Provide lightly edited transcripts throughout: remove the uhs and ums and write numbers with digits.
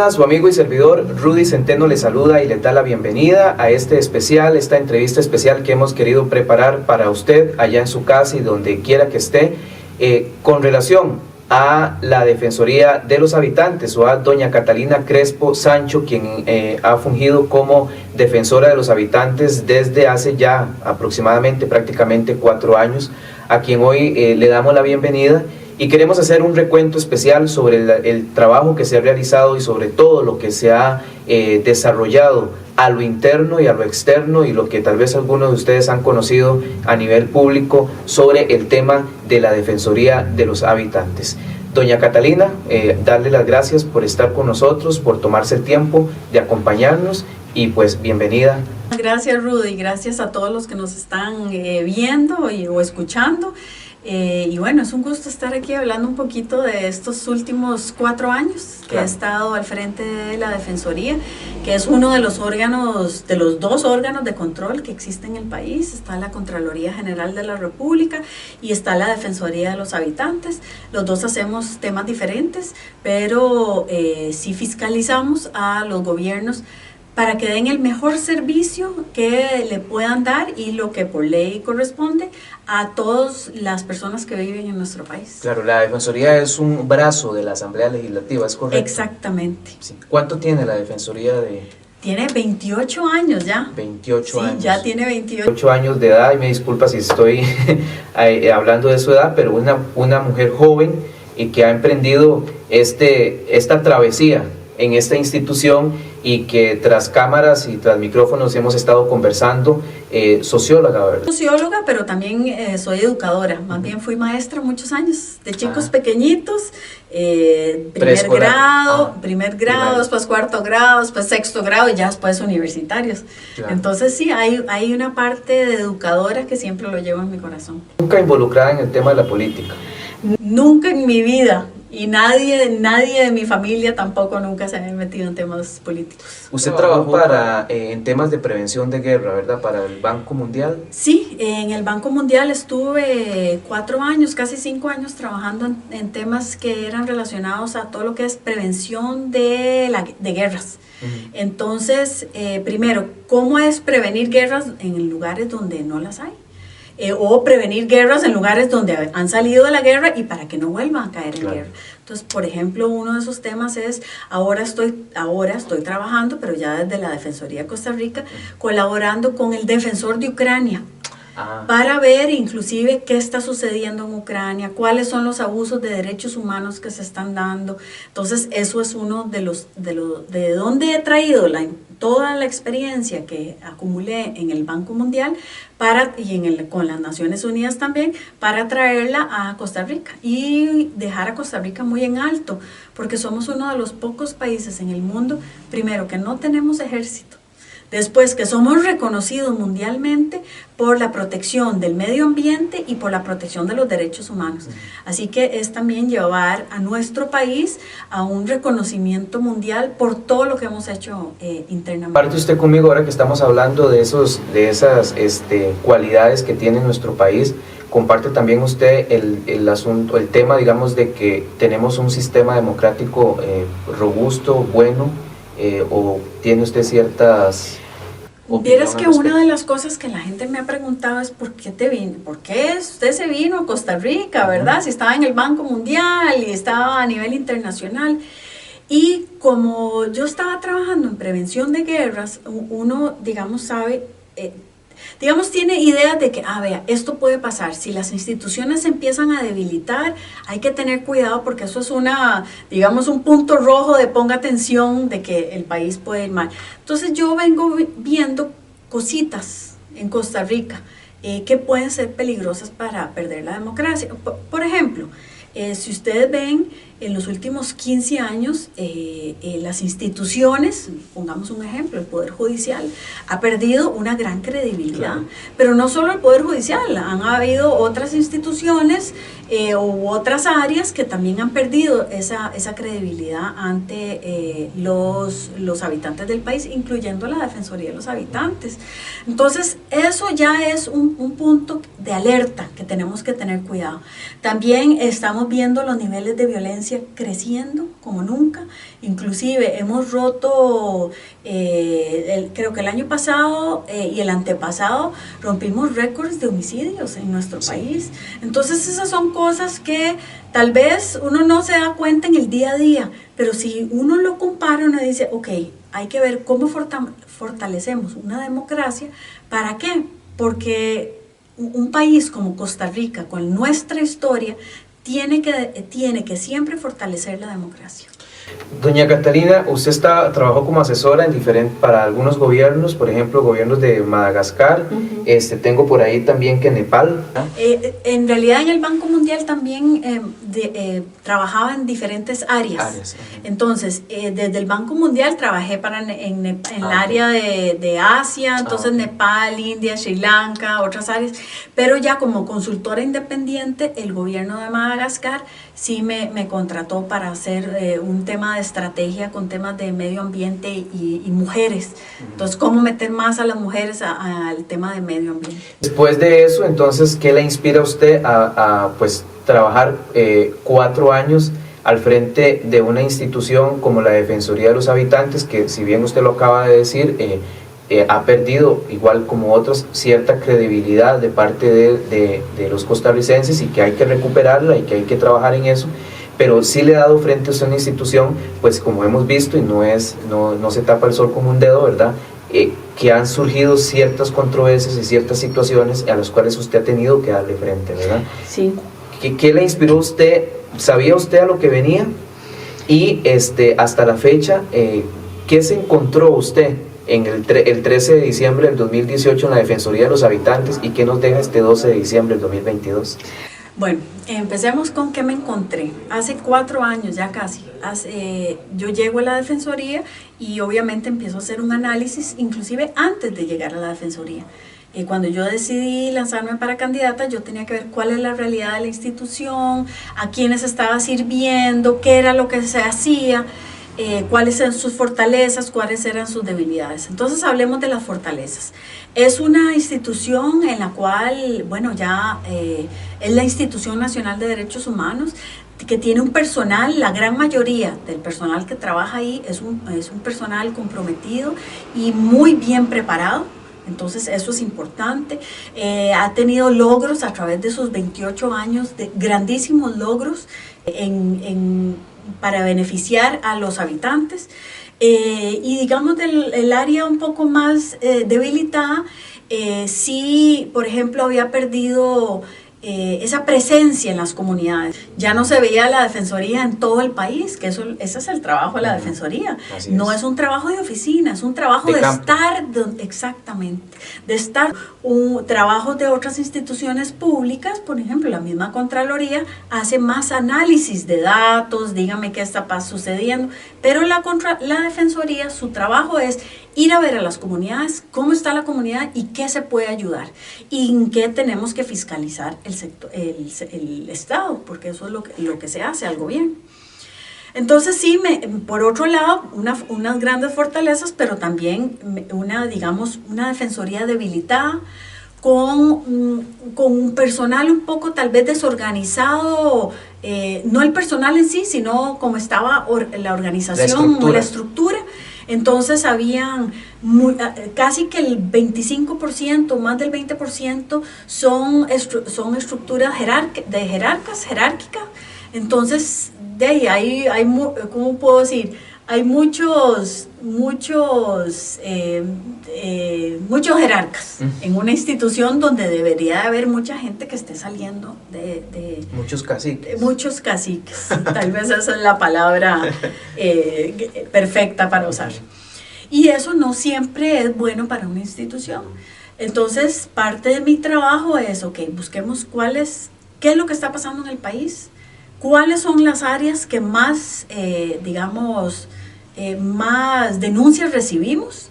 Hola, su amigo y servidor Rudy Centeno le saluda y le da la bienvenida a esta entrevista especial que hemos querido preparar para usted allá en su casa y donde quiera que esté, con relación a la Defensoría de los Habitantes o a doña Catalina Crespo Sancho, quien ha fungido como defensora de los habitantes desde hace ya aproximadamente prácticamente 4 años, a quien hoy le damos la bienvenida. Y queremos hacer un recuento especial sobre el trabajo que se ha realizado y sobre todo lo que se ha desarrollado a lo interno y a lo externo y lo que tal vez algunos de ustedes han conocido a nivel público sobre el tema de la Defensoría de los Habitantes. Doña Catalina, darle las gracias por estar con nosotros, por tomarse el tiempo de acompañarnos y pues bienvenida. Gracias Rudy, gracias a todos los que nos están viendo o escuchando. Y bueno, es un gusto estar aquí hablando un poquito de estos últimos 4 años que he estado al frente de la Defensoría, que es uno de los órganos, de los 2 órganos de control que existen en el país. Está la Contraloría General de la República y está la Defensoría de los Habitantes. Los 2 hacemos temas diferentes, pero sí fiscalizamos a los gobiernos para que den el mejor servicio que le puedan dar y lo que por ley corresponde a todas las personas que viven en nuestro país. Claro, la Defensoría es un brazo de la Asamblea Legislativa, ¿es correcto? Exactamente. Sí. ¿Cuánto tiene la Defensoría Tiene 28 años ya. 28 años. Sí, ya tiene 28 años de edad, y me disculpa si estoy hablando de su edad, pero una mujer joven y que ha emprendido esta travesía en esta institución y que tras cámaras y tras micrófonos hemos estado conversando, socióloga, ¿verdad? Socióloga, pero también soy educadora, más bien fui maestra muchos años, de chicos pequeñitos, primer grado, después 4º grado, después 6º grado y ya después universitarios. Claro. Entonces sí, hay una parte de educadora que siempre lo llevo en mi corazón. ¿Nunca involucrada en el tema de la política? Nunca en mi vida. Y nadie de mi familia tampoco nunca se había metido en temas políticos. Usted trabajó en temas de prevención de guerra, ¿verdad? Para el Banco Mundial. Sí, en el Banco Mundial estuve 4 años, casi 5 años trabajando en temas que eran relacionados a todo lo que es prevención de guerras. Entonces, primero, ¿cómo es prevenir guerras en lugares donde no las hay? O prevenir guerras en lugares donde han salido de la guerra y para que no vuelvan a caer en guerra. Entonces, por ejemplo, uno de esos temas es, ahora estoy trabajando, pero ya desde la Defensoría de Costa Rica, colaborando con el defensor de Ucrania, para ver inclusive qué está sucediendo en Ucrania, cuáles son los abusos de derechos humanos que se están dando. Entonces, eso es uno de donde he traído toda la experiencia que acumulé en el Banco Mundial con las Naciones Unidas también, para traerla a Costa Rica y dejar a Costa Rica muy en alto, porque somos uno de los pocos países en el mundo, primero, que no tenemos ejército. Después, que somos reconocidos mundialmente por la protección del medio ambiente y por la protección de los derechos humanos. Así que es también llevar a nuestro país a un reconocimiento mundial por todo lo que hemos hecho internamente. Parte usted conmigo ahora que estamos hablando de esas cualidades que tiene nuestro país. Comparte también usted el tema, digamos, de que tenemos un sistema democrático robusto, bueno. ¿O tiene usted ciertas opiniones? Vieras que una de las cosas que la gente me ha preguntado es ¿por qué usted se vino a Costa Rica, verdad? Si estaba en el Banco Mundial y estaba a nivel internacional. Y como yo estaba trabajando en prevención de guerras, uno, digamos, sabe, tiene ideas de que, vea, esto puede pasar. Si las instituciones se empiezan a debilitar, hay que tener cuidado porque eso es un punto rojo de ponga atención de que el país puede ir mal. Entonces yo vengo viendo cositas en Costa Rica que pueden ser peligrosas para perder la democracia. Por ejemplo, si ustedes ven, en los últimos 15 años, las instituciones, pongamos un ejemplo, el Poder Judicial, ha perdido una gran credibilidad. Claro. Pero no solo el Poder Judicial, han habido otras instituciones u otras áreas que también han perdido esa credibilidad ante los habitantes del país, incluyendo la Defensoría de los Habitantes. Entonces, eso ya es un punto de alerta que tenemos que tener cuidado. También estamos viendo los niveles de violencia creciendo como nunca, inclusive hemos roto, creo que el año pasado y el antepasado rompimos récords de homicidios en nuestro país. Entonces esas son cosas que tal vez uno no se da cuenta en el día a día, pero si uno lo compara, uno dice, ok, hay que ver cómo fortalecemos una democracia. ¿Para qué? Porque un país como Costa Rica, con nuestra historia, tiene que siempre fortalecer la democracia. Doña Catalina, usted trabajó como asesora para algunos gobiernos, por ejemplo, gobiernos de Madagascar, tengo por ahí también que Nepal. En realidad en el Banco Mundial también trabajaba en diferentes áreas. Entonces, desde el Banco Mundial trabajé en el área de Asia, entonces Nepal, India, Sri Lanka, otras áreas, pero ya como consultora independiente, el gobierno de Madagascar sí me contrató para hacer un tema de estrategia con temas de medio ambiente y mujeres. Entonces, ¿cómo meter más a las mujeres al tema de medio ambiente? Después de eso, entonces, ¿qué le inspira a usted a trabajar 4 años al frente de una institución como la Defensoría de los Habitantes, que si bien usted lo acaba de decir, ha perdido, igual como otros, cierta credibilidad de parte de los costarricenses y que hay que recuperarla y que hay que trabajar en eso? Pero sí le ha dado frente a una institución, pues como hemos visto, y no se tapa el sol con un dedo, ¿verdad?, que han surgido ciertas controversias y ciertas situaciones a las cuales usted ha tenido que darle frente, ¿verdad? Sí. ¿Qué le inspiró a usted? ¿Sabía usted a lo que venía? Y hasta la fecha, ¿qué se encontró usted en el 13 de diciembre del 2018 en la Defensoría de los Habitantes y qué nos deja este 12 de diciembre del 2022? Bueno, empecemos con qué me encontré. Hace 4 años ya casi, yo llego a la Defensoría y obviamente empiezo a hacer un análisis, inclusive antes de llegar a la Defensoría. Cuando yo decidí lanzarme para candidata, yo tenía que ver cuál es la realidad de la institución, a quiénes estaba sirviendo, qué era lo que se hacía, cuáles eran sus fortalezas, cuáles eran sus debilidades. Entonces hablemos de las fortalezas. Es una institución en la cual, bueno, ya es la Institución Nacional de Derechos Humanos, que tiene un personal, la gran mayoría del personal que trabaja ahí es un personal comprometido y muy bien preparado. Entonces eso es importante. Ha tenido logros a través de sus 28 años, de grandísimos logros para beneficiar a los habitantes. Y digamos del área un poco más debilitada, sí, por ejemplo, había perdido esa presencia en las comunidades. Ya no se veía la Defensoría en todo el país, que ese es el trabajo de la Defensoría. No es un trabajo de oficina, es un trabajo de estar, exactamente, de estar. Trabajos de otras instituciones públicas, por ejemplo, la misma Contraloría hace más análisis de datos, dígame qué está sucediendo, pero la Defensoría, su trabajo es ir a ver a las comunidades, cómo está la comunidad y qué se puede ayudar y en qué tenemos que fiscalizar el Estado, porque eso es lo que se hace al gobierno. Entonces sí, por otro lado, unas grandes fortalezas, pero también una defensoría debilitada, con un personal un poco tal vez desorganizado, no el personal en sí, sino como estaba la organización, la estructura. Entonces habían casi que el 25%, más del 20% son estructuras jerárquicas. Entonces, de ahí hay ¿cómo puedo decir? Hay muchos jerarcas en una institución donde debería de haber mucha gente que esté saliendo de muchos caciques. Muchos caciques, tal vez esa es la palabra perfecta para usar. Y eso no siempre es bueno para una institución. Entonces, parte de mi trabajo es, busquemos qué es lo que está pasando en el país, cuáles son las áreas que más, más denuncias recibimos,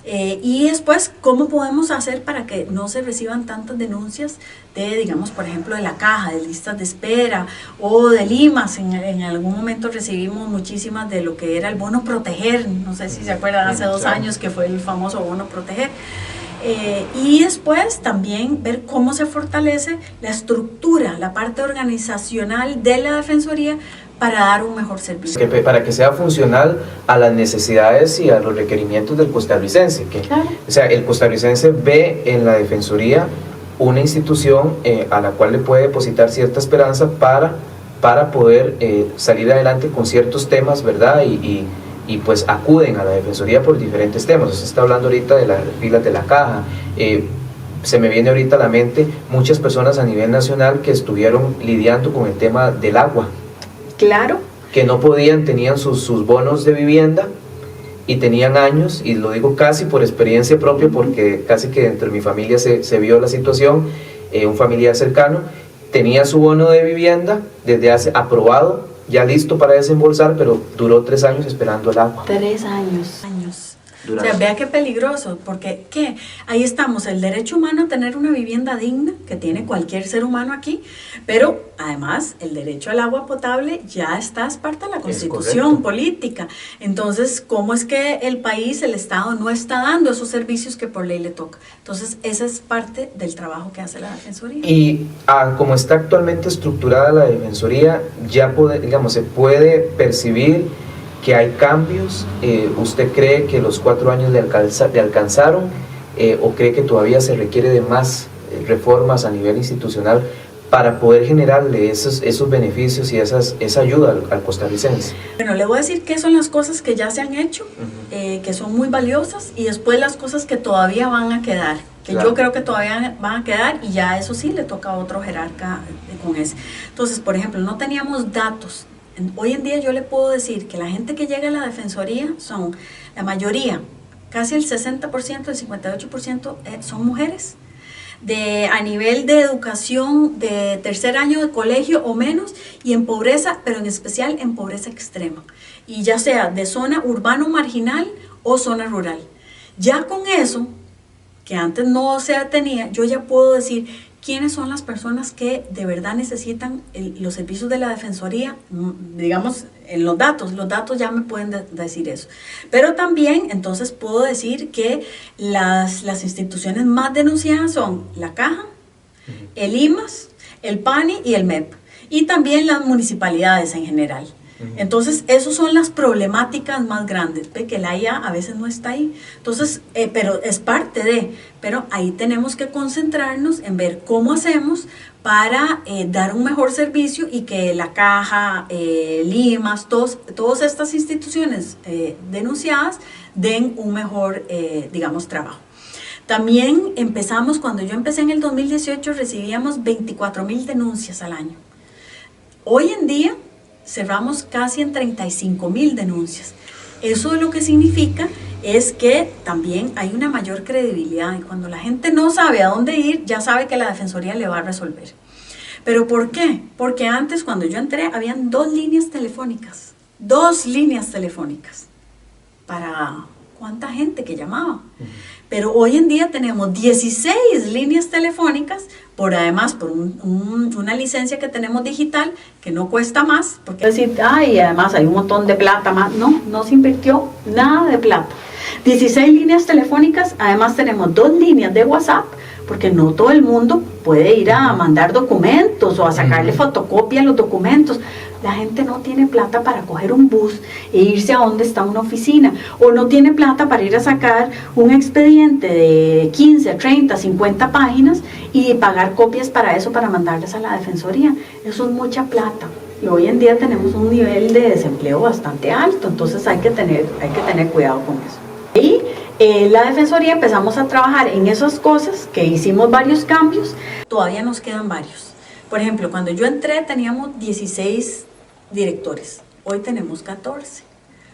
Y después, ¿cómo podemos hacer para que no se reciban tantas denuncias de, digamos, por ejemplo, de la caja, de listas de espera o de limas? En algún momento recibimos muchísimas de lo que era el bono proteger, no sé si se acuerdan, hace 2 años que fue el famoso bono proteger. Y después también ver cómo se fortalece la estructura, la parte organizacional de la Defensoría para dar un mejor servicio. Para que sea funcional a las necesidades y a los requerimientos del costarricense. Claro. O sea, el costarricense ve en la Defensoría una institución a la cual le puede depositar cierta esperanza para poder salir adelante con ciertos temas, ¿verdad? Y pues acuden a la Defensoría por diferentes temas. Se está hablando ahorita de las filas de la caja. Se me viene ahorita a la mente muchas personas a nivel nacional que estuvieron lidiando con el tema del agua. Claro. Que no podían, tenían sus bonos de vivienda y tenían años, y lo digo casi por experiencia propia porque casi que dentro de mi familia se vio la situación. Un familiar cercano tenía su bono de vivienda desde hace aprobado, ya listo para desembolsar, pero duró 3 años esperando el agua. 3 años. O sea, vea qué peligroso, porque ¿qué? Ahí estamos, el derecho humano a tener una vivienda digna, que tiene cualquier ser humano aquí, pero además el derecho al agua potable ya está, es parte de la Constitución política. Entonces, ¿cómo es que el país, el Estado, no está dando esos servicios que por ley le toca? Entonces, esa es parte del trabajo que hace la Defensoría. Y como está actualmente estructurada la Defensoría, ya se puede percibir que hay cambios. ¿Usted cree que los 4 años le alcanzaron o cree que todavía se requiere de más reformas a nivel institucional para poder generarle esos beneficios y esa ayuda al costarricense? Bueno, le voy a decir qué son las cosas que ya se han hecho, que son muy valiosas, y después las cosas que todavía van a quedar, que claro, yo creo que todavía van a quedar, y ya eso sí le toca a otro jerarca con ese. Entonces, por ejemplo, no teníamos datos. Hoy en día yo le puedo decir que la gente que llega a la Defensoría son, la mayoría, casi el 60%, el 58% son mujeres. A nivel de educación de 3er año de colegio o menos, y en pobreza, pero en especial en pobreza extrema, y ya sea de zona urbano marginal o zona rural. Ya con eso, que antes no se tenía, yo ya puedo decir quiénes son las personas que de verdad necesitan los servicios de la Defensoría, digamos, en los datos ya me pueden decir eso. Pero también, entonces, puedo decir que las instituciones más denunciadas son la Caja, el IMAS, el PANI y el MEP, y también las municipalidades en general. Entonces, esas son las problemáticas más grandes. Ve que la IA a veces no está ahí. Entonces, pero es parte de, pero ahí tenemos que concentrarnos en ver cómo hacemos para dar un mejor servicio y que la Caja, Limas, todas estas instituciones denunciadas den un mejor, digamos, trabajo. También empezamos, cuando yo empecé en el 2018, recibíamos 24,000 denuncias al año. Hoy en día, cerramos casi en 35,000 denuncias. Eso lo que significa es que también hay una mayor credibilidad, y cuando la gente no sabe a dónde ir, ya sabe que la Defensoría le va a resolver. ¿Pero por qué? Porque antes, cuando yo entré, habían 2 líneas telefónicas. 2 líneas telefónicas. ¿Para cuánta gente que llamaba? Pero hoy en día tenemos 16 líneas telefónicas, además por una licencia que tenemos digital, que no cuesta más. Porque decir, y además hay un montón de plata más. No se invirtió nada de plata. 16 líneas telefónicas, además tenemos 2 líneas de WhatsApp, porque no todo el mundo puede ir a mandar documentos o a sacarle fotocopia a los documentos. La gente no tiene plata para coger un bus e irse a donde está una oficina, o no tiene plata para ir a sacar un expediente de 15, 30, 50 páginas y pagar copias para eso, para mandarles a la Defensoría. Eso es mucha plata. Y hoy en día tenemos un nivel de desempleo bastante alto, entonces hay que tener cuidado con eso. Y la Defensoría empezamos a trabajar en esas cosas, que hicimos varios cambios. Todavía nos quedan varios. Por ejemplo, cuando yo entré teníamos 16 directores, hoy tenemos 14.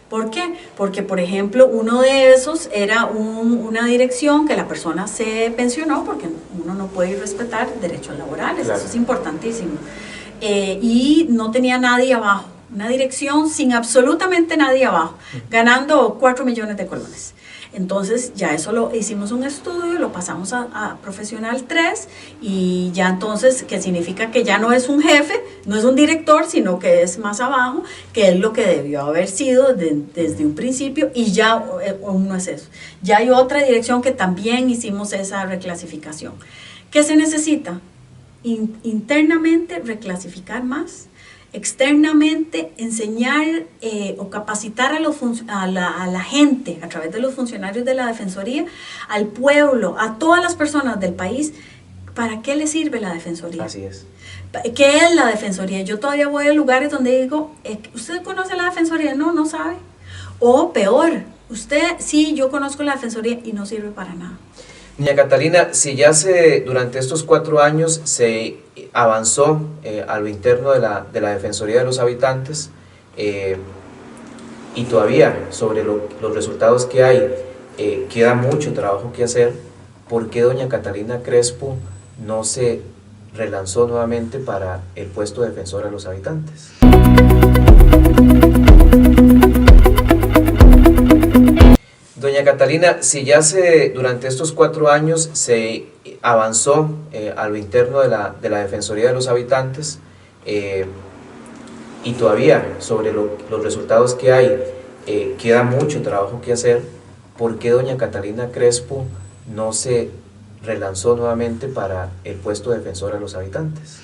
¿Por qué? Porque, por ejemplo, uno de esos era una dirección que la persona se pensionó, porque uno no puede respetar derechos laborales, claro. Eso es importantísimo. Y no tenía nadie abajo, una dirección sin absolutamente nadie abajo, ganando 4 millones de colones. Entonces ya eso lo hicimos un estudio, lo pasamos a profesional 3 y ya entonces, que significa que ya no es un jefe, no es un director, sino que es más abajo, que es lo que debió haber sido desde un principio, y ya uno es eso. Ya hay otra dirección que también hicimos esa reclasificación. ¿Qué se necesita? Internamente reclasificar más, externamente enseñar o capacitar a la gente a través de los funcionarios de la Defensoría, al pueblo, a todas las personas del país. ¿Para qué le sirve la Defensoría? Así es. ¿Qué es la Defensoría? Yo todavía voy a lugares donde digo, ¿usted conoce la Defensoría? No, no sabe. O peor, usted, sí, yo conozco la Defensoría y no sirve para nada. Doña Catalina, si ya durante estos 4 años se avanzó a lo interno de la Defensoría de los Habitantes, y todavía sobre los resultados que hay queda mucho trabajo que hacer, ¿por qué doña Catalina Crespo no se relanzó nuevamente para el puesto de defensora de los habitantes? Doña Catalina, si ya durante estos 4 años se avanzó a lo interno de la Defensoría de los Habitantes, y todavía sobre los resultados que hay queda mucho trabajo que hacer, ¿por qué doña Catalina Crespo no se relanzó nuevamente para el puesto de defensora de los habitantes?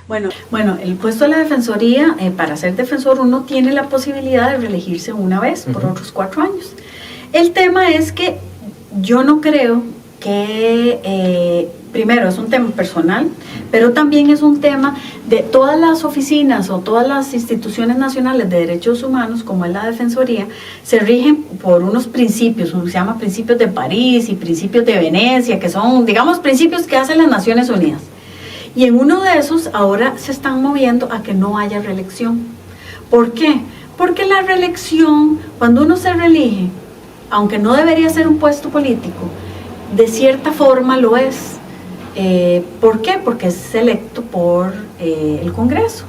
Bueno, el puesto de la Defensoría, para ser defensor uno tiene la posibilidad de reelegirse una vez por otros 4 años. El tema es que yo no creo que, primero es un tema personal, pero también es un tema de todas las oficinas o todas las instituciones nacionales de derechos humanos, como es la Defensoría, se rigen por unos principios, se llama principios de París y principios de Venecia, que son, digamos, principios que hacen las Naciones Unidas. Y en uno de esos ahora se están moviendo a que no haya reelección. ¿Por qué? Porque la reelección, cuando uno se reelige, aunque no debería ser un puesto político, de cierta forma lo es. ¿Por qué? Porque es electo por el Congreso.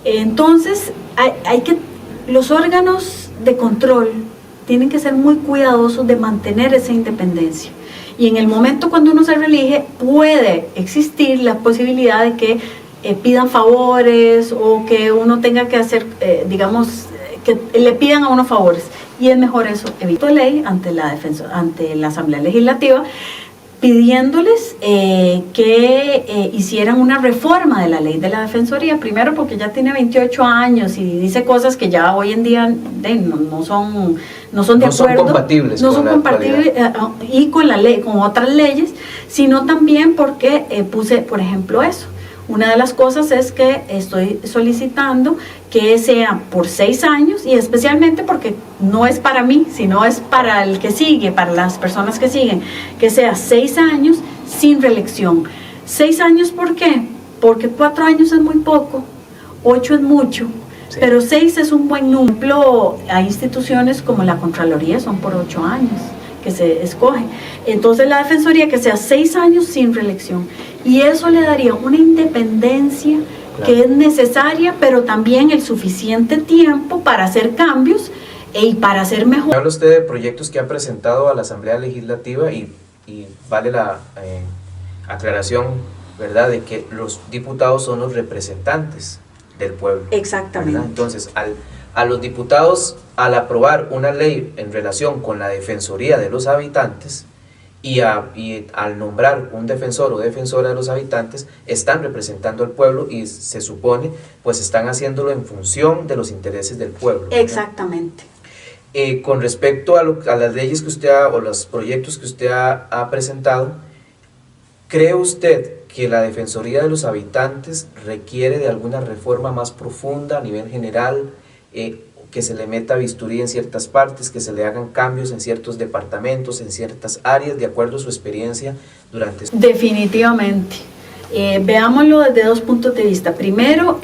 Entonces, los órganos de control tienen que ser muy cuidadosos de mantener esa independencia. Y en el momento cuando uno se reelige, puede existir la posibilidad de que pidan favores o que uno tenga que hacer, que le pidan a uno favores. Y es mejor eso, evito ley ante la Asamblea Legislativa, pidiéndoles que hicieran una reforma de la ley de la Defensoría, primero porque ya tiene 28 años y dice cosas que ya hoy en día no son de acuerdo, son compatibles y con la ley, con otras leyes, sino también porque puse, por ejemplo, eso. Una de las cosas es que estoy solicitando que sea por 6 años, y especialmente porque no es para mí, sino es para el que sigue, para las personas que siguen, que sea 6 años sin reelección. 6 años, ¿por qué? Porque 4 años es muy poco, 8 es mucho, sí. Pero 6 es un buen número. Hay instituciones como la Contraloría, son por 8 años que se escoge. Entonces la Defensoría que sea 6 años sin reelección, y eso le daría una independencia, claro, que es necesaria, pero también el suficiente tiempo para hacer cambios y para hacer mejor. Habla usted de proyectos que ha presentado a la Asamblea Legislativa y vale la aclaración, ¿verdad?, de que los diputados son los representantes del pueblo. Exactamente. ¿Verdad? Entonces, a los diputados, al aprobar una ley en relación con la Defensoría de los Habitantes y al nombrar un defensor o defensora de los habitantes, están representando al pueblo y se supone pues están haciéndolo en función de los intereses del pueblo, ¿verdad? Exactamente. Con respecto a las leyes que usted o los proyectos que usted ha presentado, ¿cree usted que la Defensoría de los Habitantes requiere de alguna reforma más profunda a nivel general, que se le meta bisturí en ciertas partes, que se le hagan cambios en ciertos departamentos, en ciertas áreas, de acuerdo a su experiencia durante... Definitivamente. Veámoslo desde 2 puntos de vista. Primero,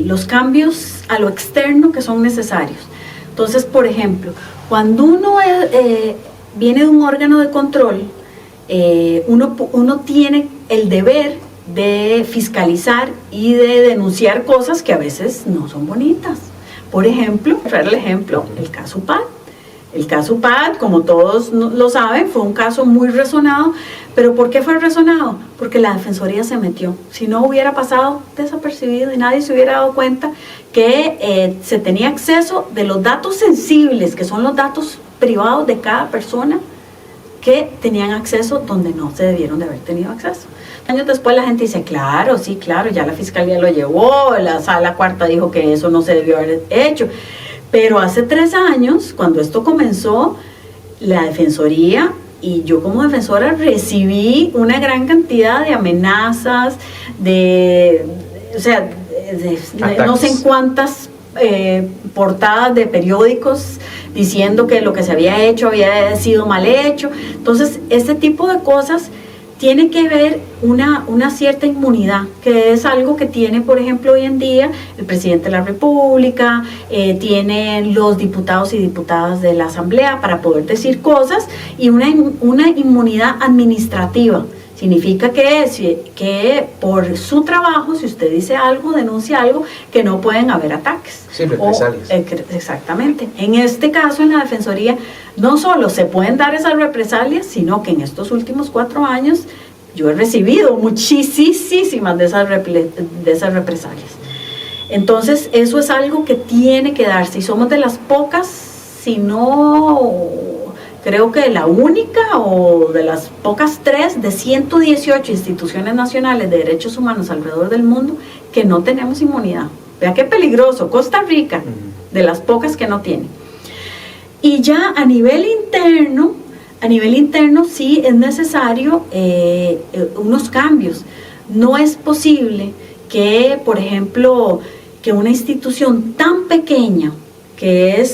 los cambios a lo externo que son necesarios. Entonces, por ejemplo, cuando uno viene de un órgano de control, uno tiene el deber de fiscalizar y de denunciar cosas que a veces no son bonitas. Por ejemplo, traer el ejemplo, el caso PAD. El caso UPAD, como todos lo saben, fue un caso muy resonado. ¿Pero por qué fue resonado? Porque la Defensoría se metió. Si no, hubiera pasado desapercibido y nadie se hubiera dado cuenta que se tenía acceso de los datos sensibles, que son los datos privados de cada persona, que tenían acceso donde no se debieron de haber tenido acceso. Años después la gente dice, claro, sí, claro, ya la Fiscalía lo llevó, la Sala Cuarta dijo que eso no se debió haber hecho. Pero hace 3 años, cuando esto comenzó, la Defensoría y yo como defensora recibí una gran cantidad de amenazas, no sé en cuántas portadas de periódicos diciendo que lo que se había hecho había sido mal hecho. Entonces, este tipo de cosas tiene que ver una cierta inmunidad, que es algo que tiene, por ejemplo, hoy en día el presidente de la República, tienen los diputados y diputadas de la Asamblea para poder decir cosas, y una inmunidad administrativa. Significa que por su trabajo, si usted dice algo, denuncia algo, que no pueden haber ataques. Sí, represalias. Exactamente. En este caso, en la Defensoría, no solo se pueden dar esas represalias, sino que en estos últimos 4 años yo he recibido muchísimas de esas represalias. Entonces, eso es algo que tiene que darse, y somos de las pocas, si no... creo que la única o de las pocas 3 de 118 instituciones nacionales de derechos humanos alrededor del mundo que no tenemos inmunidad. Vea qué peligroso. Costa Rica, de las pocas que no tiene. Y ya a nivel interno sí es necesario unos cambios. No es posible que, por ejemplo, que una institución tan pequeña, que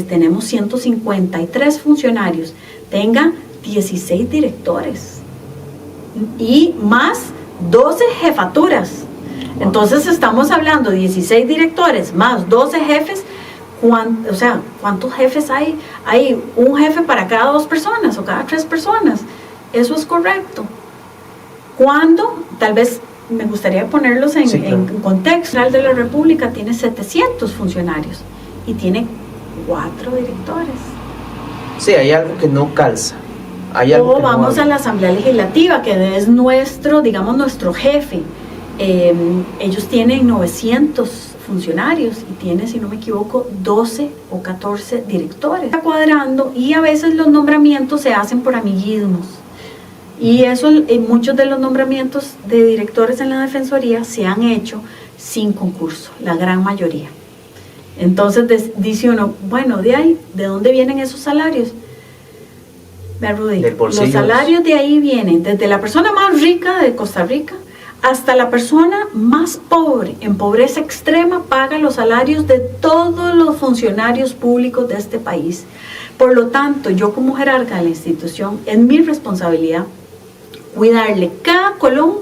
tenemos 153 funcionarios, tenga 16 directores y más 12 jefaturas. Entonces estamos hablando de 16 directores más 12 jefes. ¿Cuántos jefes hay? Hay un jefe para cada 2 personas o cada 3 personas. ¿Eso es correcto? ¿Cuándo? Tal vez me gustaría ponerlos en contexto. El General de la República tiene 700 funcionarios y tiene 4 directores. Sí, hay algo que no calza. Vamos a la Asamblea Legislativa, que es nuestro jefe. Ellos tienen 900 funcionarios y tiene, si no me equivoco, 12 o 14 directores. Está cuadrando, y a veces los nombramientos se hacen por amiguismos. Y muchos de los nombramientos de directores en la Defensoría se han hecho sin concurso, la gran mayoría. Entonces dice uno, bueno, ¿de dónde vienen esos salarios? Vea, Rudy, los salarios de ahí vienen desde la persona más rica de Costa Rica hasta la persona más pobre, en pobreza extrema, paga los salarios de todos los funcionarios públicos de este país. Por lo tanto, yo como jerarca de la institución, es mi responsabilidad cuidarle cada colón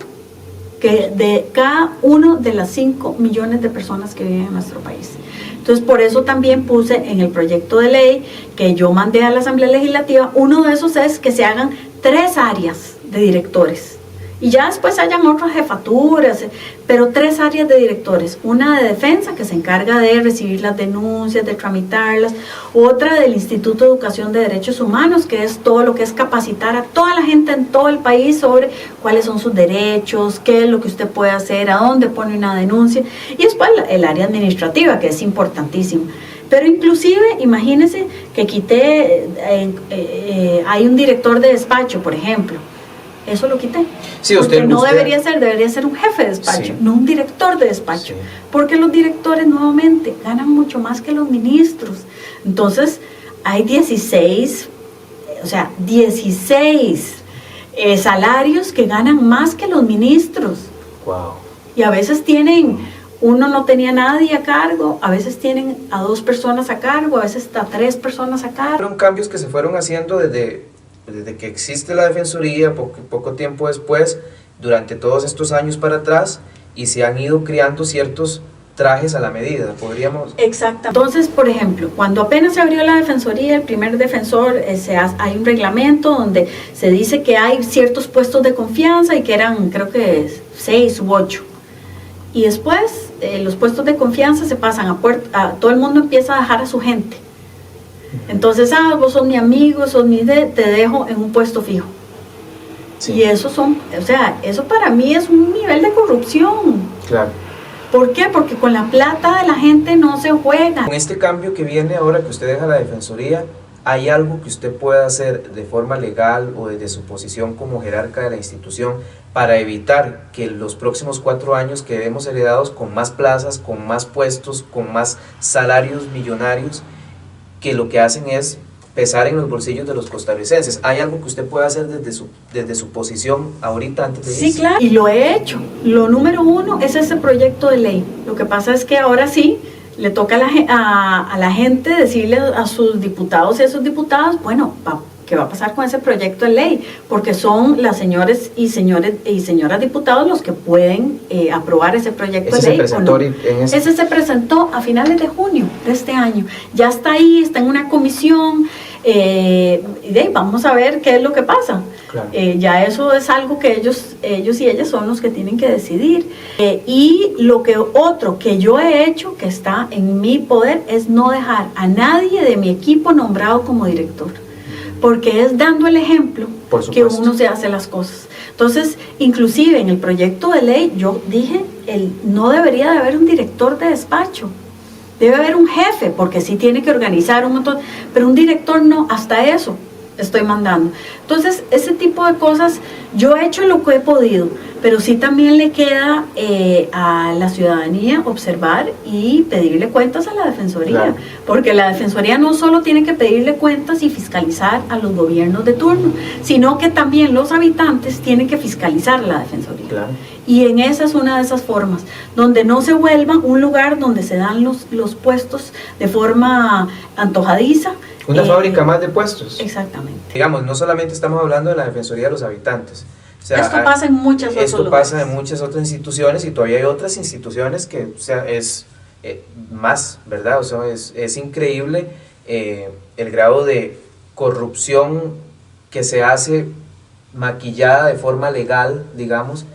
de cada uno de las 5 millones de personas que viven en nuestro país. Entonces, por eso también puse en el proyecto de ley que yo mandé a la Asamblea Legislativa, uno de esos es que se hagan 3 áreas de directores. Y ya después hayan otras jefaturas, pero 3 áreas de directores. Una de defensa, que se encarga de recibir las denuncias, de tramitarlas. Otra del Instituto de Educación de Derechos Humanos, que es todo lo que es capacitar a toda la gente en todo el país sobre cuáles son sus derechos, qué es lo que usted puede hacer, a dónde pone una denuncia. Y después el área administrativa, que es importantísima. Pero inclusive, imagínense que hay un director de despacho, por ejemplo. Eso lo quité. Sí, porque debería ser un jefe de despacho, no un director de despacho. Sí. Porque los directores, nuevamente, ganan mucho más que los ministros. Entonces, hay 16 salarios que ganan más que los ministros. Wow. Y a veces uno no tenía nadie a cargo, a veces tienen a 2 personas a cargo, a veces hasta 3 personas a cargo. Fueron cambios que se fueron haciendo desde que existe la Defensoría, poco tiempo después, durante todos estos años para atrás, y se han ido creando ciertos trajes a la medida, podríamos... Exacto. Entonces, por ejemplo, cuando apenas se abrió la Defensoría, el primer defensor, hay un reglamento donde se dice que hay ciertos puestos de confianza, y que eran, creo que 6 u 8. Y después, los puestos de confianza se pasan a todo el mundo empieza a dejar a su gente. Entonces, vos sos mi amigo, te dejo en un puesto fijo. Sí. Y eso eso para mí es un nivel de corrupción. Claro. ¿Por qué? Porque con la plata de la gente no se juega. Con este cambio que viene ahora que usted deja la Defensoría, ¿hay algo que usted pueda hacer de forma legal o desde su posición como jerarca de la institución para evitar que los próximos 4 años quedemos heredados con más plazas, con más puestos, con más salarios millonarios, que lo que hacen es pesar en los bolsillos de los costarricenses? ¿Hay algo que usted pueda hacer desde su posición ahorita antes de irse? Sí, claro, y lo he hecho. Lo número 1 es ese proyecto de ley. Lo que pasa es que ahora sí le toca a la gente decirle a sus diputados y a sus diputadas, bueno, ¿qué va a pasar con ese proyecto de ley? Porque son las señores y señoras diputados los que pueden aprobar ese proyecto de ley. Ese se presentó a finales de junio de este año. Ya está ahí, está en una comisión. Vamos a ver qué es lo que pasa. Claro. Ya eso es algo que ellos y ellas son los que tienen que decidir. Y otro que yo he hecho, que está en mi poder, es no dejar a nadie de mi equipo nombrado como director, porque es dando el ejemplo que uno se hace las cosas. Entonces, inclusive en el proyecto de ley yo dije, no debería de haber un director de despacho. Debe haber un jefe, porque sí tiene que organizar un montón, pero un director no, hasta eso estoy mandando. Entonces, ese tipo de cosas, yo he hecho lo que he podido, pero sí también le queda a la ciudadanía observar y pedirle cuentas a la Defensoría, claro. Porque la Defensoría no solo tiene que pedirle cuentas y fiscalizar a los gobiernos de turno, sino que también los habitantes tienen que fiscalizar a la Defensoría. Claro. Y en esa es una de esas formas, donde no se vuelva un lugar donde se dan los puestos de forma antojadiza. Una fábrica más de puestos. Exactamente. Digamos, no solamente estamos hablando de la Defensoría de los Habitantes. O sea, esto pasa en muchas otras Esto pasa en muchas otras instituciones, y todavía hay otras instituciones que, es más, ¿verdad? O sea, es increíble el grado de corrupción que se hace maquillada de forma legal, digamos,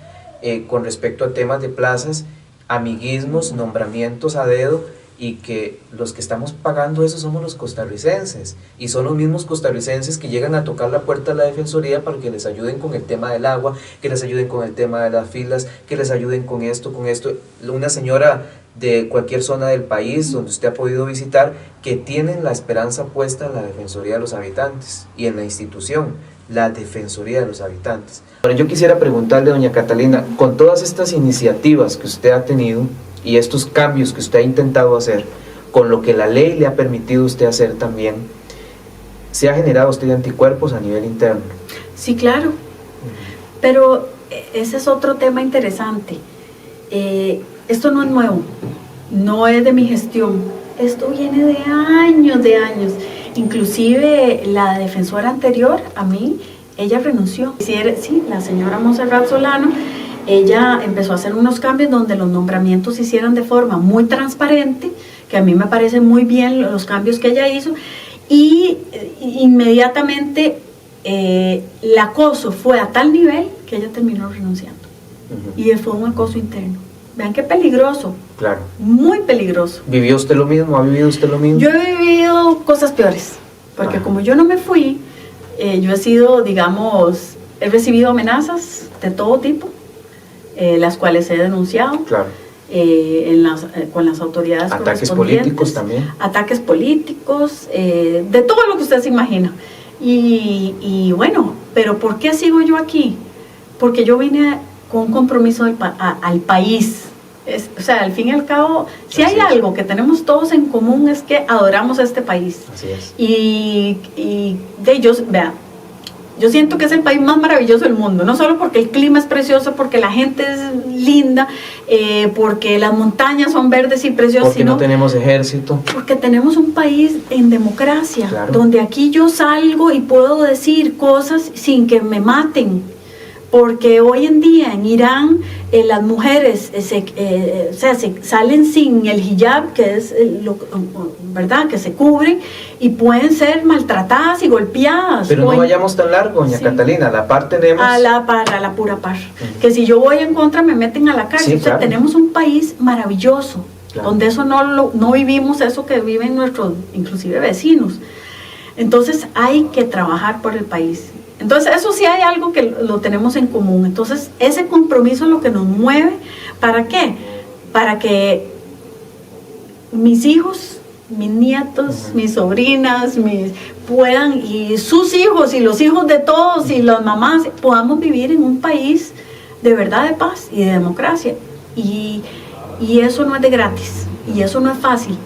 con respecto a temas de plazas, amiguismos, nombramientos a dedo, y que los que estamos pagando eso somos los costarricenses, y son los mismos costarricenses que llegan a tocar la puerta de la Defensoría para que les ayuden con el tema del agua, que les ayuden con el tema de las filas, que les ayuden con esto. Una señora de cualquier zona del país donde usted ha podido visitar, que tienen la esperanza puesta en la Defensoría de los Habitantes y en la institución, la Defensoría de los Habitantes. Ahora, yo quisiera preguntarle, doña Catalina, con todas estas iniciativas que usted ha tenido y estos cambios que usted ha intentado hacer, con lo que la ley le ha permitido a usted hacer también, ¿se ha generado usted anticuerpos a nivel interno? Sí, claro, pero ese es otro tema interesante. Esto no es nuevo, no es de mi gestión, esto viene de años. Inclusive la defensora anterior a mí, ella renunció. Sí, la señora Montserrat Solano, ella empezó a hacer unos cambios donde los nombramientos se hicieran de forma muy transparente, que a mí me parece muy bien los cambios que ella hizo, y inmediatamente el acoso fue a tal nivel que ella terminó renunciando. Y fue un acoso interno. Vean qué peligroso. Claro. Muy peligroso. ¿Vivió usted lo mismo? ¿Ha vivido usted lo mismo? Yo he vivido cosas peores, porque como yo no me fui, yo he sido, digamos, he recibido amenazas de todo tipo, las cuales he denunciado. Claro. Con las autoridades correspondientes. ¿Ataques políticos también? Ataques políticos, de todo lo que usted se imagina. Y bueno, pero ¿por qué sigo yo aquí? Porque yo vine con un compromiso al país. O sea, al fin y al cabo, si hay algo que tenemos todos en común, es que adoramos a este país. Así es. Y de ellos, vean, yo siento que es el país más maravilloso del mundo, no solo porque el clima es precioso, porque la gente es linda, porque las montañas son verdes y preciosas, porque no tenemos ejército, porque tenemos un país en democracia, claro, donde aquí yo salgo y puedo decir cosas sin que me maten. Porque hoy en día en Irán las mujeres salen sin el hijab, que es ¿verdad? Que se cubren, y pueden ser maltratadas y golpeadas. Pero no vayamos tan largo, doña Catalina, a la par tenemos... A la pura par. Que si yo voy en contra me meten a la cárcel. Sí, claro. O sea, tenemos un país maravilloso, claro, donde eso no vivimos, eso que viven nuestros, inclusive vecinos. Entonces hay que trabajar por el país. Entonces eso sí hay algo que lo tenemos en común. Entonces ese compromiso es lo que nos mueve. ¿Para qué? Para que mis hijos, mis nietos, mis sobrinas, puedan, y sus hijos y los hijos de todos y las mamás, podamos vivir en un país de verdad de paz y de democracia. Y eso no es de gratis, y eso no es fácil,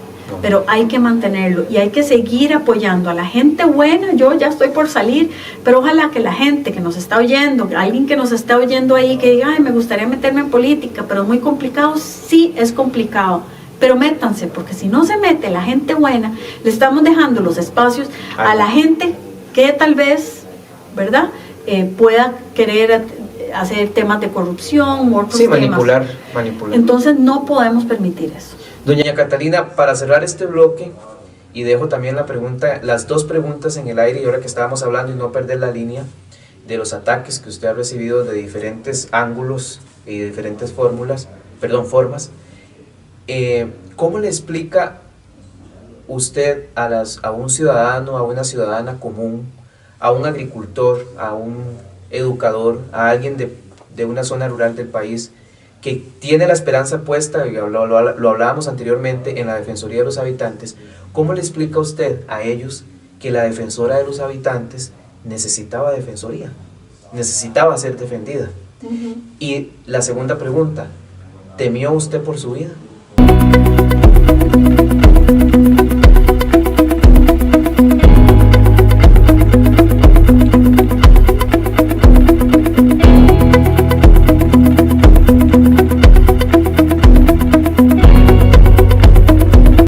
pero hay que mantenerlo y hay que seguir apoyando a la gente buena. Yo ya estoy por salir, pero ojalá que la gente que nos está oyendo, alguien que nos está oyendo ahí, que diga, ay, me gustaría meterme en política, pero es muy complicado. Sí, es complicado, pero métanse, porque si no se mete la gente buena, le estamos dejando los espacios a la gente que tal vez, pueda querer hacer temas de corrupción, otros temas. Manipular. Entonces no podemos permitir eso. Doña Catalina, para cerrar este bloque, y dejo también las dos preguntas en el aire, y ahora que estábamos hablando y no perder la línea de los ataques que usted ha recibido de diferentes ángulos y de diferentes formas, ¿cómo le explica usted a un ciudadano, a una ciudadana común, a un agricultor, a un educador, a alguien de una zona rural del país que tiene la esperanza puesta, y lo hablábamos anteriormente, en la Defensoría de los Habitantes? ¿Cómo le explica usted a ellos que la defensora de los habitantes necesitaba defensoría, necesitaba ser defendida? Y la segunda pregunta, ¿temió usted por su vida?